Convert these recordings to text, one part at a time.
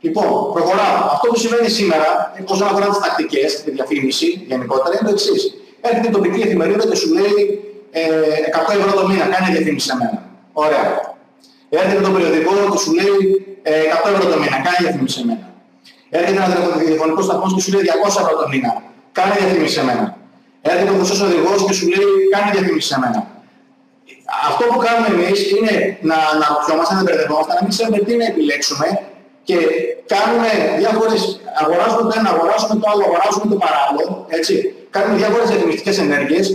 Λοιπόν, προχωράω. Αυτό που συμβαίνει σήμερα, όσον αφορά τις τακτικές, τη διαφήμιση γενικότερα, είναι το εξής. Έρχεται η τοπική εφημερίδα και σου λέει 100 ευρώ το μήνα, κάνει διαφήμιση σε μένα. Ωραία. Έρχεται το περιοδικό και σου λέει 100 ευρώ το μήνα, κάνει διαφήμιση σε μένα. Έρχεται ένα τηλεφωνικό σταθμό και σου λέει 200 ευρώ το μήνα, κάνει διαφήμιση σε μένα. Έρχεται ο χρυσός οδηγός και σου λέει κάνει διαφήμιση σε μένα. Αυτό που κάνουμε εμείς είναι να αναρωτιόμαστε, να μπερδευόμαστε, να μην ξέρουμε τι να επιλέξουμε και κάνουμε διάφορες, αγοράζουμε το ένα, αγοράζουμε το άλλο, αγοράζουμε το παράλληλο, έτσι. Κάνουμε διάφορες διαφημιστικές ενέργειες,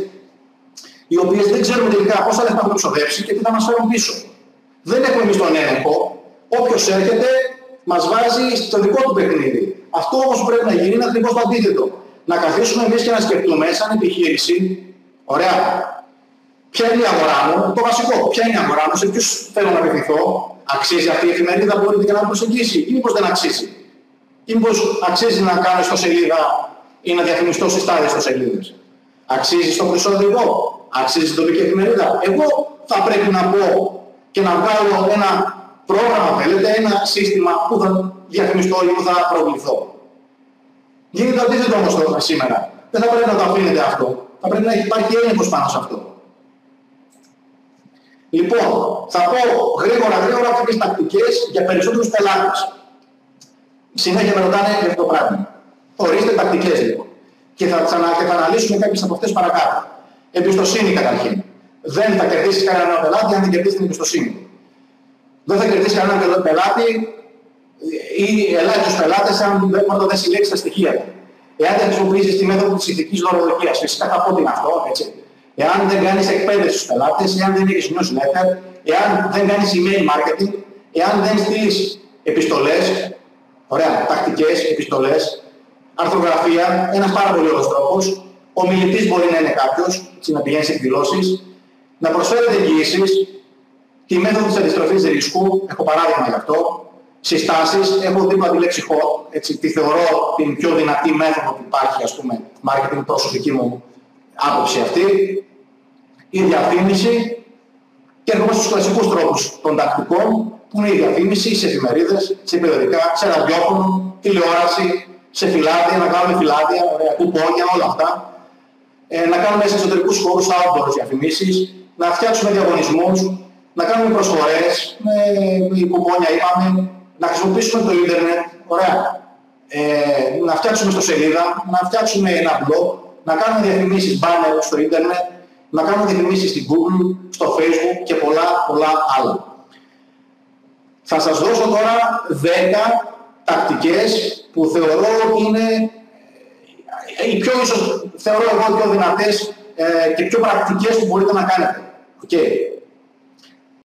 οι οποίες δεν ξέρουμε τελικά πόσα λεφτά έχουμε ξοδέψει και τι θα μας φέρουν πίσω. Δεν έχουμε εμείς τον έλεγχο. Όποιος έρχεται μας βάζει στο δικό του παιχνίδι. Αυτό όμως που πρέπει να γίνει είναι ακριβώς το αντίθετο. Να καθίσουμε εμείς και να σκεφτούμε σαν επιχείρηση, ωραία, ποια είναι η αγορά μου, το βασικό, ποια είναι η αγορά μου, σε ποιους θέλω να απευθυνθώ, αξίζει αυτή η εφημερίδα που μπορείτε και να προσεγγίσει, ή μήπως δεν αξίζει. Ή μήπως αξίζει να κάνω ιστοσελίδα ή να διαφημιστώ στις τάδες ιστοσελίδες. Αξίζει στο χρυσό οδηγό, αξίζει στην τοπική εφημερίδα. Εγώ θα πρέπει να πω και να βγάλω ένα πρόγραμμα, θέλετε, ένα σύστημα που θα διαφημιστώ ή που θα προβληθώ. Γίνεται αντίθετο όμως σήμερα. Δεν θα πρέπει να το αφήνετε αυτό. Θα πρέπει να υπάρχει έλεγχος πάνω σε αυτό. Λοιπόν, θα πω γρήγορα κάποιες τακτικές για περισσότερους πελάτες. Συνέχεια με ρωτάνε για αυτό το πράγμα. Ορίστε τακτικές λοιπόν. Και θα αναλύσουμε κάποιες από αυτές παρακάτω. Εμπιστοσύνη καταρχήν. Δεν θα κερδίσεις κανέναν πελάτη αν δεν κερδίσεις την εμπιστοσύνη. Δεν θα κερδίσεις κανέναν πελάτη ή ελάχιστους πελάτες αν πρώτα δεν συλλέξεις τα στοιχεία του. Εάν δεν χρησιμοποιήσεις τη μέθοδο της ηθικής δωροδοκίας, φυσικά θα πω τι είναι αυτό, έτσι. Εάν δεν κάνεις εκπαίδευση στους πελάτες, εάν δεν έχεις newsletter, εάν δεν κάνεις email marketing, εάν δεν στείλεις επιστολές, ωραία, τακτικές επιστολές, αρθρογραφία, ένας πάρα πολύ ωραίος τρόπος. Ο μιλητής μπορεί να είναι κάποιος, να πηγαίνει σε εκδηλώσεις, να προσφέρετε εγγυήσεις, τη μέθοδο της αντιστροφής ρίσκου, έχω παράδειγμα γι' αυτό, συστάσεις, έχω δίπλα τη λέξη hot, έτσι, τη θεωρώ την πιο δυνατή μέθοδο που υπάρχει, ας πούμε, marketing, προσωπική μου άποψη αυτή, η διαφήμιση και έρχομαστε στους κλασικούς τρόπους των τακτικών, που είναι η διαφήμιση σε εφημερίδες, σε περιοδικά, σε ραδιόφωνο, τηλεόραση, σε φυλάδια, να κάνουμε φυλάδια, ωραία, κουπόνια, όλα αυτά. Να κάνουμε σε εξωτερικούς χώρους outdoors διαφημίσεις, να φτιάξουμε διαγωνισμούς, να κάνουμε προσφορές, με κουπόνια είπαμε, να χρησιμοποιήσουμε το ίντερνετ, ωραία, να φτιάξουμε ιστοσελίδα, να φτιάξουμε ένα blog, να κάνουμε διαφημίσεις banner στο ίντερνετ, να κάνουμε διαφημίσεις στην Google, στο Facebook και πολλά άλλα. Θα σας δώσω τώρα 10 τακτικές που θεωρώ ότι είναι οι πιο ίσως, θεωρώ εγώ, πιο δυνατές και πιο πρακτικές που μπορείτε να κάνετε. Okay.